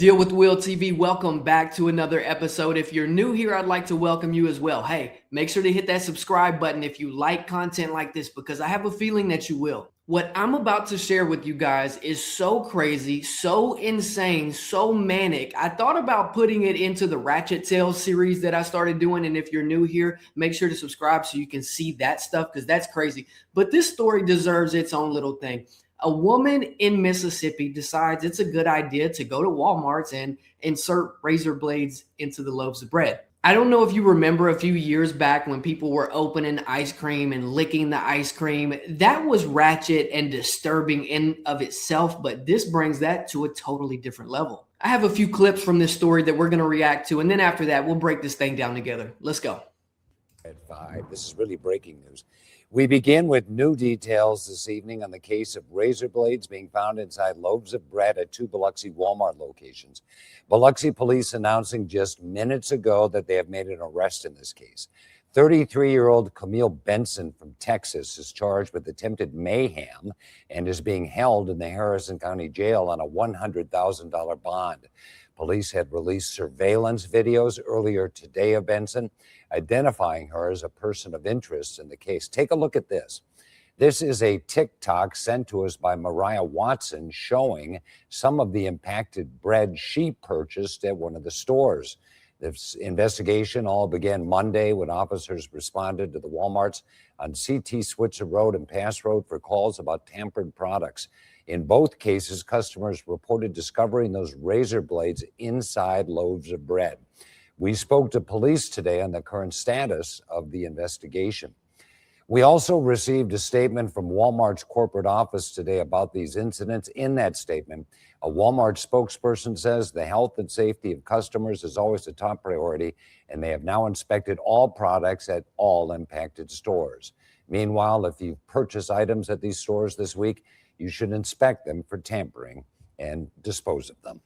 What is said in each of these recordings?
Deal with Will TV, welcome back to another episode. If you're new here, I'd like to welcome you as well. Hey, make sure to hit that subscribe button if you like content like this, because I have a feeling that you will. What I'm about to share with you guys is so crazy, so insane, so manic. I thought about putting it into the Ratchet Tales series that I started doing. And if you're new here, make sure to subscribe so you can see that stuff, because that's crazy. But this story deserves its own little thing. A woman in Mississippi decides it's a good idea to go to Walmart and insert razor blades into the loaves of bread. I don't know if you remember a few years back when people were opening ice cream and licking the ice cream. That was ratchet and disturbing in of itself, but this brings that to a totally different level. I have a few clips from this story that we're going to react to, and then after that, we'll break this thing down together. Let's go. At 5, this is really breaking news. We begin with new details this evening on the case of razor blades being found inside loaves of bread at 2 Biloxi Walmart locations. Biloxi police announcing just minutes ago that they have made an arrest in this case. 33-year-old Camille Benson from Texas is charged with attempted mayhem and is being held in the Harrison County Jail on a $100,000 bond. Police had released surveillance videos earlier today of Benson, identifying her as a person of interest in the case. Take a look at this. This is a TikTok sent to us by Mariah Watson showing some of the impacted bread she purchased at one of the stores. This investigation all began Monday when officers responded to the Walmarts on CT Switzer Road and Pass Road for calls about tampered products. In both cases, customers reported discovering those razor blades inside loaves of bread. We spoke to police today on the current status of the investigation. We also received a statement from Walmart's corporate office today about these incidents. In that statement, a Walmart spokesperson says the health and safety of customers is always a top priority, and they have now inspected all products at all impacted stores. Meanwhile, if you purchase items at these stores this week, you should inspect them for tampering and dispose of them.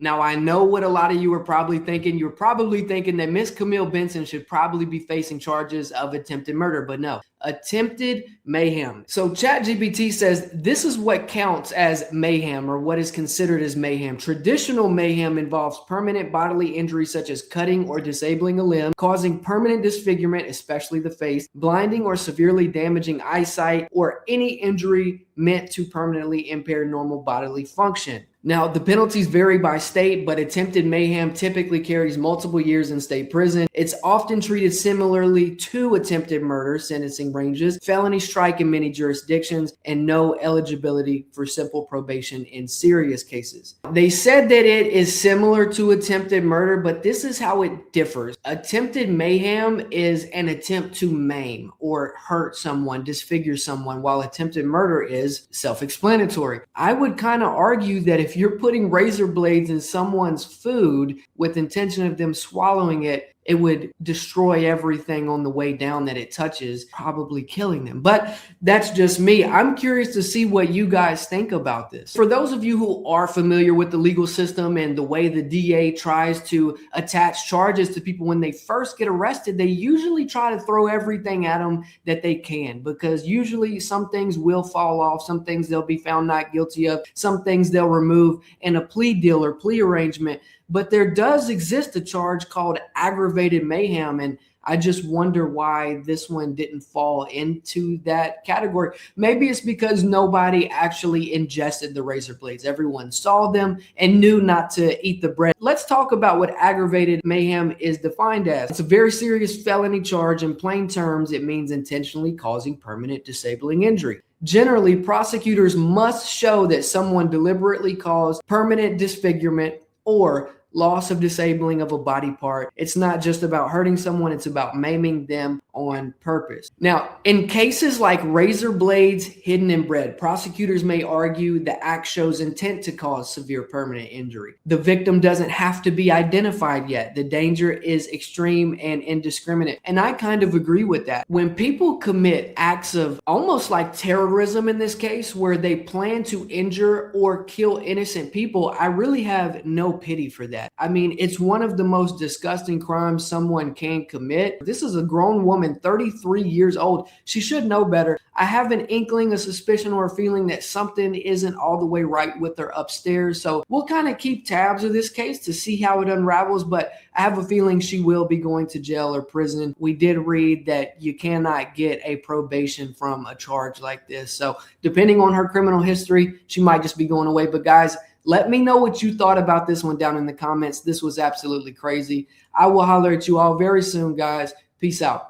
Now, I know what a lot of you are probably thinking. You're probably thinking that Miss Camille Benson should probably be facing charges of attempted murder, but no, attempted mayhem. So ChatGPT says this is what counts as mayhem, or what is considered as mayhem. Traditional mayhem involves permanent bodily injury such as cutting or disabling a limb, causing permanent disfigurement, especially the face, blinding or severely damaging eyesight, or any injury meant to permanently impair normal bodily function. Now, the penalties vary by state, but attempted mayhem typically carries multiple years in state prison. It's often treated similarly to attempted murder sentencing ranges, felony strike in many jurisdictions, and no eligibility for simple probation in serious cases. They said that it is similar to attempted murder, but this is how it differs. Attempted mayhem is an attempt to maim or hurt someone, disfigure someone, while attempted murder is self-explanatory. I would kind of argue that if you're putting razor blades in someone's food with intention of them swallowing it, it would destroy everything on the way down that it touches, probably killing them. But that's just me. I'm curious to see what you guys think about this. For those of you who are familiar with the legal system and the way the DA tries to attach charges to people when they first get arrested, they usually try to throw everything at them that they can, because usually some things will fall off, some things they'll be found not guilty of, some things they'll remove in a plea deal or plea arrangement. But there does exist a charge called aggravated mayhem, and I just wonder why this one didn't fall into that category. Maybe it's because nobody actually ingested the razor blades. Everyone saw them and knew not to eat the bread. Let's talk about what aggravated mayhem is defined as. It's a very serious felony charge. In plain terms, it means intentionally causing permanent disabling injury. Generally, prosecutors must show that someone deliberately caused permanent disfigurement or loss of disabling of a body part. It's not just about hurting someone, it's about maiming them on purpose. Now, in cases like razor blades hidden in bread, prosecutors may argue the act shows intent to cause severe permanent injury. The victim doesn't have to be identified yet. The danger is extreme and indiscriminate. And I kind of agree with that. When people commit acts of almost like terrorism in this case, where they plan to injure or kill innocent people, I really have no pity for that. that. I mean, it's one of the most disgusting crimes someone can commit. This is a grown woman, 33 years old. She should know better. I have an inkling, a suspicion, or a feeling that something isn't all the way right with her upstairs. So we'll kind of keep tabs of this case to see how it unravels, but I have a feeling she will be going to jail or prison. We did read that you cannot get a probation from a charge like this. So depending on her criminal history, she might just be going away. But guys, let me know what you thought about this one down in the comments. This was absolutely crazy. I will holler at you all very soon, guys. Peace out.